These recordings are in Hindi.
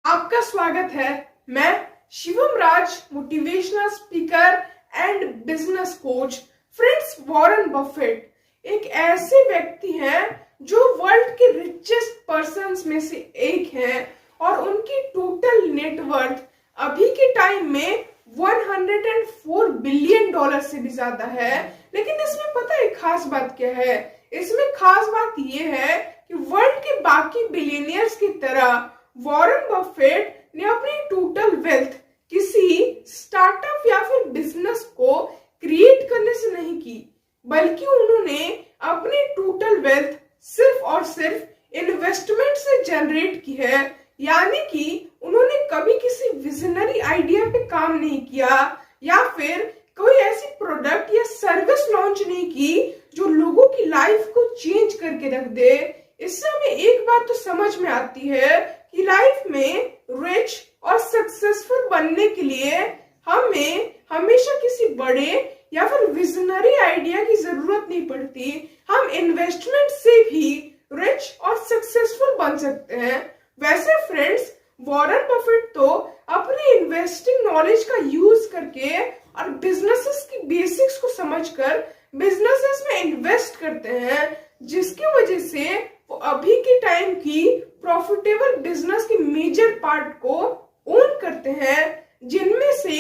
आपका स्वागत है। मैं Shivam Raj, motivational speaker and business coach. Friends, Warren Buffett एक ऐसे व्यक्ति हैं जो वर्ल्ड के रिचेस्ट पर्सन्स में से एक हैं और उनकी टोटल नेटवर्थ अभी के टाइम में 104 बिलियन डॉलर से भी ज्यादा है। लेकिन इसमें पता है खास बात क्या है? इसमें खास बात यह है कि वर्ल्ड के बाकी बिलियनियर्स की तरह वॉरेन बफेट ने अपनी टोटल वेल्थ किसी स्टार्टअप या फिर बिजनेस को क्रिएट करने से नहीं की, बल्कि उन्होंने अपनी टोटल वेल्थ सिर्फ और सिर्फ इन्वेस्टमेंट से जनरेट की है। यानी कि उन्होंने कभी किसी विजनरी आइडिया पे काम नहीं किया या फिर कोई ऐसी प्रोडक्ट या सर्विस लॉन्च नहीं की जो लोगों की लाइफ को चेंज करके रख दे। इससे हमें एक बात तो समझ में आती है कि लाइफ में रिच और सक्सेसफुल बनने के लिए हमें हमेशा किसी बड़े या फिर विजनरी आइडिया की जरूरत नहीं पड़ती। हम इन्वेस्टमेंट से भी रिच और सक्सेसफुल बन सकते हैं। वैसे फ्रेंड्स, वॉरेन बफेट तो अपने इन्वेस्टिंग नॉलेज का यूज करके और बिजनेसेस की बेसिक्स को समझकर बिजनेसेस में इन्वेस्ट करते हैं, जिसकी वजह से वो अभी के टाइम की प्रॉफिटेबल बिजनेस के मेजर पार्ट को ओन करते हैं, जिनमें से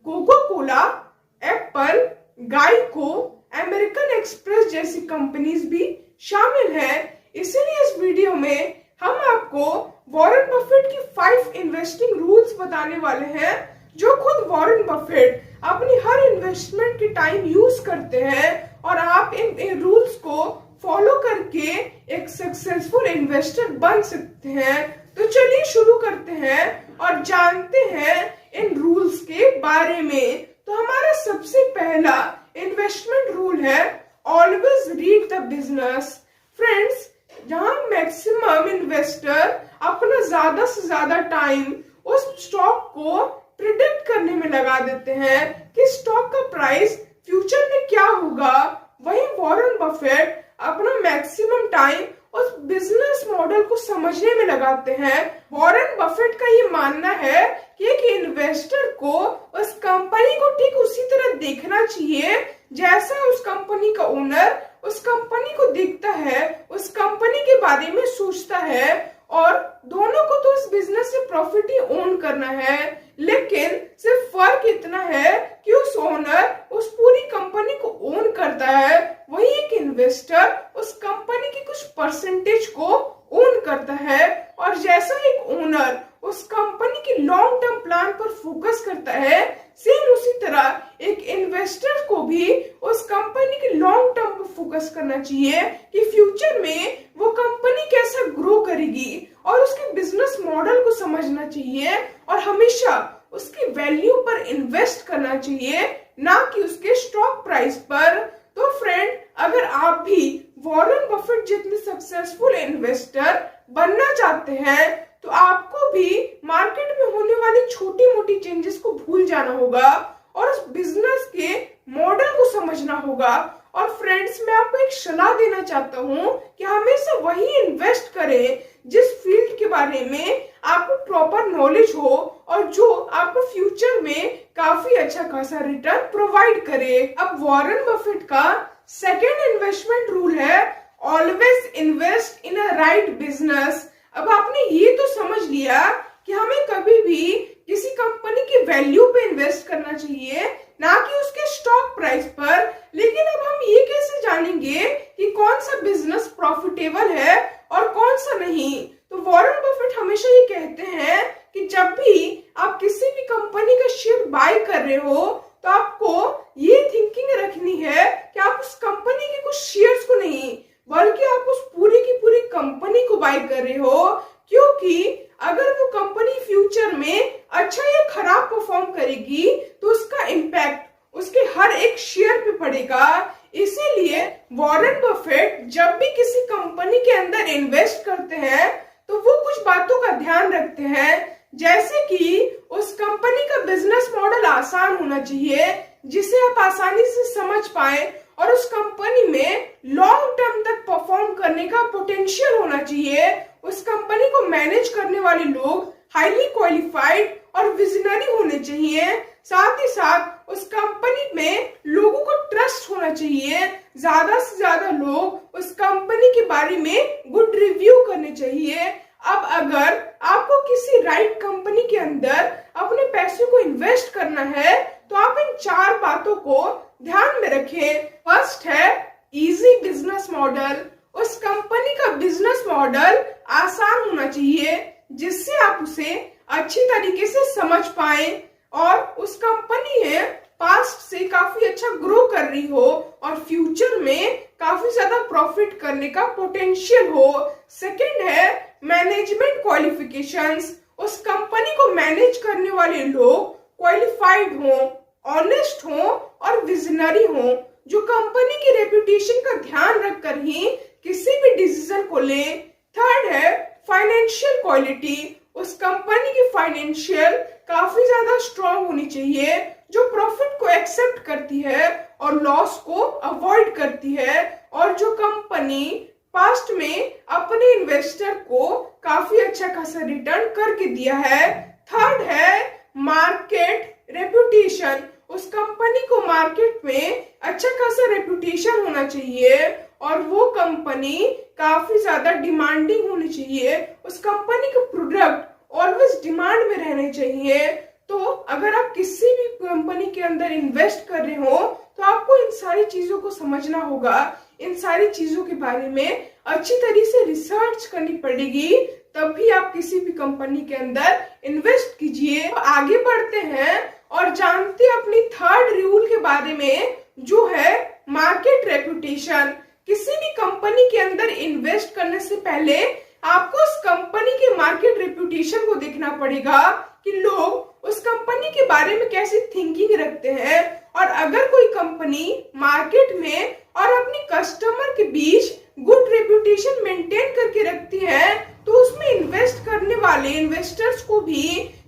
cocoa Cola, Apple, गाइको, American express जैसी कंपनीज भी शामिल है। इसीलिए इस वीडियो में हम आपको वॉरेन बफेट की 5 इन्वेस्टिंग रूल्स बताने वाले हैं, जो खुद वॉरेन बफेट अपनी हर इन्वेस्टमेंट के टाइम यूज करते हैं और आप इन रूल्स को फॉलो करके एक सक्सेसफुल इन्वेस्टर बन सकते हैं। तो चलिए शुरू करते हैं और जानते हैं इन रूल्स के बारे में। तो हमारा सबसे पहला इन्वेस्टमेंट रूल है always read the business. Friends, जहां मैक्सिमम इन्वेस्टर अपना ज्यादा से ज्यादा टाइम उस स्टॉक को प्रिडिक्ट करने में लगा देते हैं कि स्टॉक का प्राइस फ्यूचर में क्या होगा, वहीं वॉरेन बफेट अपना मैक्सिमम टाइम उस बिजनेस मॉडल को समझने में लगाते हैं। वॉरेन बफेट का ये मानना है कि एक इन्वेस्टर को उस कंपनी को ठीक उसी तरह देखना चाहिए जैसा उस कंपनी का ओनर उस कंपनी को देखता है, उस कंपनी के बारे में सोचता है, और दोनों को तो इस बिजनेस से प्रॉफिट ही ओन करना है। लेकिन सिर्फ फर्क इतना है कि उस ओनर उस पूरी कंपनी को ओन करता है, वही एक इन्वेस्टर उस कंपनी की कुछ परसेंटेज को ओन करता है। और जैसा एक ओनर उस कंपनी की लॉन्ग टर्म प्लान पर फोकस करता है, सेम उसी तरह एक इन्वेस्टर को भी उस कंपनी की लॉन्ग टर्म पर फोकस करना चाहिए कि फ्यूचर में वो कंपनी कैसा ग्रो करेगी, और उसके बिजनेस मॉडल को समझना चाहिए और हमेशा उसकी वैल्यू पर इन्वेस्ट करना चाहिए, ना कि उसके स्टॉक प्राइस पर। तो फ्रेंड, अगर आप भी वॉरेन बफेट जितने सक्सेसफुल इन्वेस्टर बनना चाहते हैं, तो आपको भी मार्केट में होने वाली छोटी मोटी चेंजेस को भूल जाना होगा और उस बिजनेस के मॉडल को समझना होगा। और फ्रेंड्स, मैं आपको एक सलाह देना चाहता हूं कि हमेशा वही इन्वेस्ट करें जिस फील्ड के बारे में आपको प्रॉपर नॉलेज हो और जो आपको फ्यूचर में काफी अच्छा खासा रिटर्न प्रोवाइड करे। अब वॉरेन बफेट का सेकेंड इन्वेस्टमेंट रूल है always invest in a right business. अब आपने ये तो समझ लिया कि हमें कभी भी किसी कंपनी की वैल्यू पे इन्वेस्ट करना चाहिए, ना कि उसके स्टॉक प्राइस पर। लेकिन अब हम ये कैसे जानेंगे कि कौन सा बिजनेस प्रॉफिटेबल है और कौन सा नहीं? तो वॉरेन बफेट हमेशा ये कहते हैं कि जब भी आप किसी भी कंपनी का शेयर बाय कर रहे हो, तो आपको ये थिंकिंग रखनी है कि आप उस कंपनी के कुछ शेयर्स को नहीं, बल्कि आप उस पूरी की पूरी कंपनी को बाय कर रहे हो। क्योंकि अगर वो कंपनी फ्यूचर में अच्छा या खराब परफॉर्म करेगी, तो उसका इम्पैक्ट उसके हर एक शेयर पे पड़ेगा। इसीलिए वॉरेन बफेट जब भी किसी कंपनी के अंदर इन्वेस्ट करते हैं, तो वो कुछ बातों का ध्यान रखते हैं, जैसे कि उस कंपनी का बिजनेस मॉडल आसान होना चाहिए, जिसे आप आसानी से समझ पाए, और उस कंपनी में लॉन्ग टर्म तक परफॉर्म करने का पोटेंशियल होना चाहिए। उस कंपनी को मैनेज करने वाले लोग हाईली क्वालिफाइड और विजनरी होने चाहिए। साथ ही साथ उस कंपनी में लोगों को ट्रस्ट होना चाहिए। ज्यादा से ज्यादा लोग उस कंपनी के बारे में गुड रिव्यू करने चाहिए। अब अगर आपको किसी राइट कंपनी के अंदर अपने पैसों को इन्वेस्ट करना है तो आप इन 4 बातों को ध्यान में रखें। फर्स्ट है इजी बिजनेस मॉडल। उस कंपनी का बिजनेस मॉडल आसान होना चाहिए जिससे आप उसे अच्छी तरीके से समझ पाए और उस कंपनी है पास्ट से काफी अच्छा ग्रो कर रही हो और फ्यूचर में काफी ज्यादा प्रॉफिट करने का पोटेंशियल हो। सेकंड है मैनेजमेंट क्वालिफिकेशंस। उस कंपनी को मैनेज करने वाले लोग क्वालिफाइड हो, ऑनेस्ट हो और विजनरी हो, जो कंपनी की रेपुटेशन का ध्यान रखकर ही किसी भी डिसीजन को ले। थर्ड है फाइनेंशियल क्वालिटी। उस कंपनी की फाइनेंशियल काफी ज्यादा स्ट्रांग होनी चाहिए जो प्रॉफिट को एक्सेप्ट करती है और लॉस को अवॉइड करती है और जो कंपनी पास्ट में अपने इन्वेस्टर को काफी अच्छा खासा रिटर्न करके दिया है। थर्ड है मार्केट रेपुटेशन। उस कंपनी को मार्केट में अच्छा खासा रेपुटेशन होना चाहिए और वो कंपनी काफी ज्यादा डिमांडिंग होनी चाहिए। उस कंपनी के प्रोडक्ट ऑलवेज डिमांड में रहने चाहिए। तो अगर आप किसी भी कंपनी के अंदर इन्वेस्ट कर रहे हो तो आपको इन सारी चीजों को समझना होगा। इन सारी चीजों के बारे में अच्छी तरीके से रिसर्च करनी पड़ेगी, तभी आप किसी भी कंपनी के अंदर इन्वेस्ट कीजिए। आगे बढ़ते हैं और जानते हैं अपनी थर्ड रूल के बारे में, जो है मार्केट रेपुटेशन। किसी भी कंपनी के अंदर इन्वेस्ट करने से पहले आपको उस कंपनी के मार्केट रेपुटेशन को देखना पड़ेगा कि लोग उस कंपनी के बारे में कैसी थिंकिंग रखते हैं। और अगर कोई कंपनी मार्केट में और अपनी कस्टमर के बीच गुड रेपुटेशन मेंटेन करके रखती है तो उसमें इन्वेस्ट करने वाले इन्वेस्टर्स को भी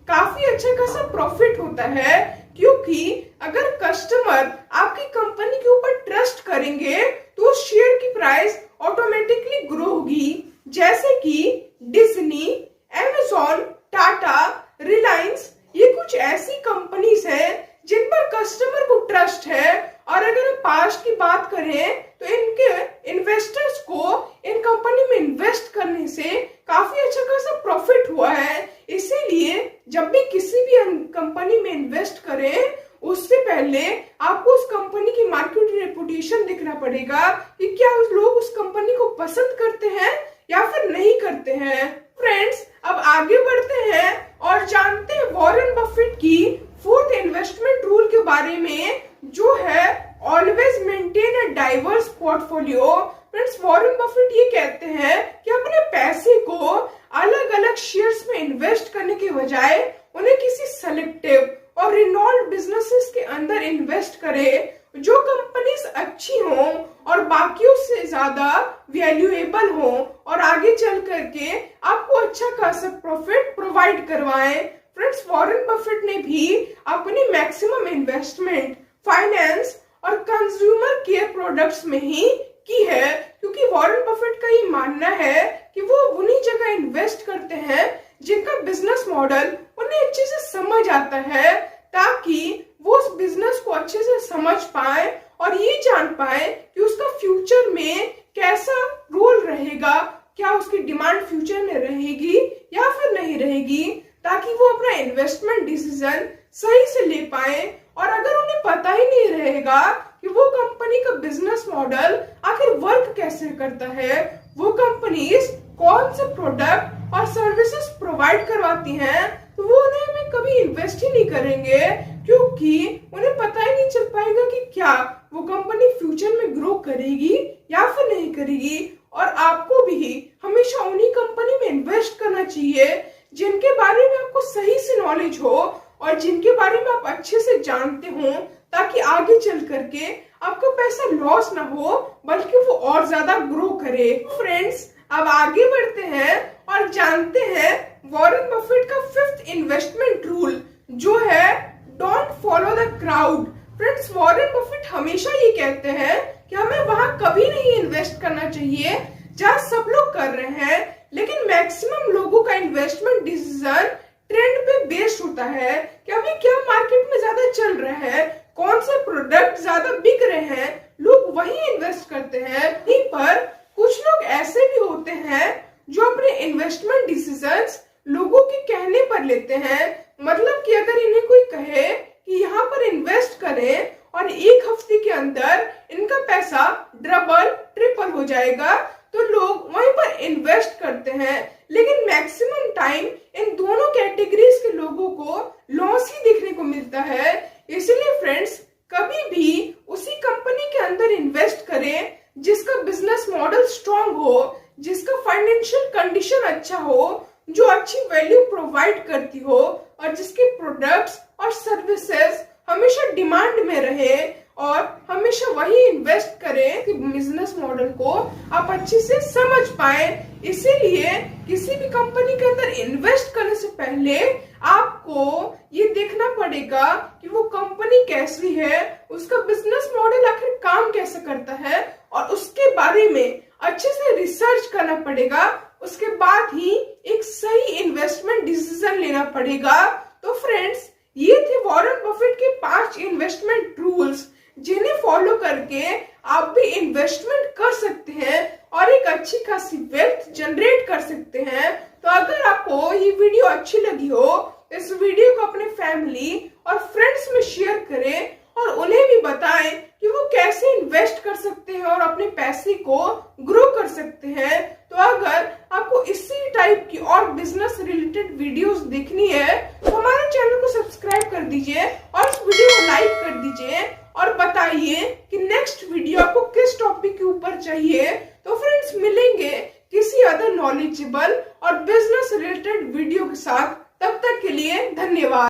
काफी अच्छा खासा प्रॉफिट होता है, क्योंकि अगर कस्टमर आपकी कंपनी के ऊपर ट्रस्ट करेंगे तो शेयर की प्राइस ऑटोमेटिकली ग्रो होगी। जैसे कि डिज्नी, अमेज़न, टाटा, रिलायंस, ये कुछ ऐसी कंपनीज हैं जिन पर कस्टमर को ट्रस्ट है। और अगर हम पास्ट की बात करें तो इनके इन्वेस्टर्स को इन कंपनी में इन्वेस्ट करने से काफी अच्छा खासा प्रॉफिट हुआ है। इसीलिए जब भी किसी भी कंपनी में इन्वेस्ट करें उससे पहले आपको उस कंपनी की मार्केट रेपुटेशन देखना पड़ेगा कि क्या उस लोग उस कंपनी को पसंद करते हैं या फिर नहीं करते हैं। फ्रेंड्स, अब आगे बढ़ते हैं और जानते हैं वॉरेन बफेट की 4th इन्वेस्टमेंट रूल के बारे में, जो है always maintain a diverse portfolio. Friends, Warren Buffett ये कहते हैं कि अपने पैसे को अलग अलग शेयर्स में इन्वेस्ट करने के बजाय उन्हें किसी सेलेक्टिव और रिनॉल्ड बिजनेसेस के अंदर इन्वेस्ट करे जो कंपनीज अच्छी हों और बाकियों से ज्यादा वैल्यूएबल हो और आगे चल करके आपको अच्छा खासा प्रॉफिट प्रोवाइड करवाएं। फ्रेंड्स, वॉरेन बफेट ने भी अपनी मैक्सिमम इन्वेस्टमेंट फाइनेंस और कंज्यूमर केयर प्रोडक्ट्स में ही की है, क्योंकि वॉरेन बफेट का ये मानना है कि वो उन्हीं जगह इन्वेस्ट करते हैं जिनका बिजनेस मॉडल उन्हें अच्छे से समझ आता है, ताकि वो उस बिजनेस को अच्छे से समझ पाए और ये जान पाए कि उसका फ्यूचर में कैसा रोल रहेगा, क्या उसकी डिमांड फ्यूचर में रहेगी या फिर नहीं रहेगी, ताकि वो अपना इन्वेस्टमेंट डिसीजन सही से ले पाए। और अगर उन्हें पता ही नहीं रहेगा कि वो कंपनी का बिजनेस मॉडल आखिर वर्क कैसे करता है, वो कंपनीज कौन से प्रोडक्ट और सर्विसेज प्रोवाइड करवाती हैं, तो वो उन्हें में कभी इन्वेस्ट ही नहीं करेंगे, क्योंकि उन्हें पता ही नहीं चल पाएगा कि क्या वो कंपनी फ्यूचर में ग्रो करेगी या फिर नहीं करेगी। और आपको भी हमेशा उन्हीं कंपनी में इन्वेस्ट करना चाहिए जिनके बारे में आपको सही से नॉलेज हो और जिनके बारे में आप अच्छे से जानते हो, ताकि आगे चल करके आपका पैसा लॉस ना हो बल्कि वो और ज्यादा ग्रो करे। फ्रेंड्स, अब आगे बढ़ते हैं और जानते हैं वॉरेन बफेट का 5th इन्वेस्टमेंट रूल, जो है don't follow the crowd. Friends, Warren Buffett हमेशा ये कहते हैं कि हमें वहां कभी नहीं इन्वेस्ट करना चाहिए जहां सब लोग कर रहे हैं, लेकिन मैक्सिमम लोगों का इन्वेस्टमेंट डिसीजन ट्रेंड पे बेस्ड होता है कि अभी क्या मार्केट में ज्यादा चल रहा है, कौन से प्रोडक्ट ज्यादा बिक रहे हैं, लोग वही इन्वेस्ट करते हैं। वहीं पर कुछ लोग ऐसे भी होते हैं जो अपने इन्वेस्टमेंट डिसीजंस लोगों के कहने पर लेते हैं। मतलब कि अगर इन्हें कोई कहे कि यहाँ पर इन्वेस्ट करें और एक हफ्ते के अंदर इनका पैसा डबल ट्रिपल हो जाएगा, तो लोग वहीं पर इन्वेस्ट करते हैं। लेकिन मैक्सिमम टाइम इन दोनों कैटेगरीज के लोगों को लॉस ही देखने को मिलता है। इसलिए फ्रेंड्स, कभी भी उसी कंपनी के अंदर इन्वेस्ट करें जिसका बिजनेस मॉडल स्ट्रांग हो, जिसका फाइनेंशियल कंडीशन अच्छा हो, जो अच्छी वैल्यू प्रोवाइड करती हो और जिसके प्रोडक्ट्स और सर्विसेज हमेशा डिमांड में रहे, और हमेशा वही इन्वेस्ट करें कि बिजनेस मॉडल को आप अच्छे से समझ पाए। इसीलिए किसी भी कंपनी के अंदर इन्वेस्ट करने से पहले आपको ये देखना पड़ेगा कि वो कंपनी कैसी है, उसका बिजनेस मॉडल आखिर काम कैसे करता है, और उसके बारे में अच्छे से रिसर्च करना पड़ेगा। उसके बाद ही एक सही इन्वेस्टमेंट डिसीजन लेना पड़ेगा। तो फ्रेंड्स, ये थे वॉरेन बफेट के 5 इन्वेस्टमेंट रूल्स, जिन्हें फॉलो करके आप भी इन्वेस्टमेंट कर सकते हैं और एक अच्छी खासी वेल्थ जनरेट कर सकते हैं। तो अगर आपको ये वीडियो अच्छी लगी हो, इस वीडियो को अपने फैमिली और फ्रेंड्स में शेयर करें और उन्हें भी बताएं कि वो कैसे इन्वेस्ट कर सकते हैं और अपने पैसे को ग्रो कर सकते हैं। तो अगर आपको इसी टाइप की और बिजनेस रिलेटेड वीडियोस देखनी है तो हमारे चैनल को सब्सक्राइब कर दीजिए और इस वीडियो को लाइक कर दीजिए और बताइए कि नेक्स्ट वीडियो आपको किस टॉपिक के ऊपर चाहिए। तो फ्रेंड्स, मिलेंगे किसी अदर नॉलेजेबल और बिजनेस रिलेटेड वीडियो के साथ। तब तक के लिए धन्यवाद।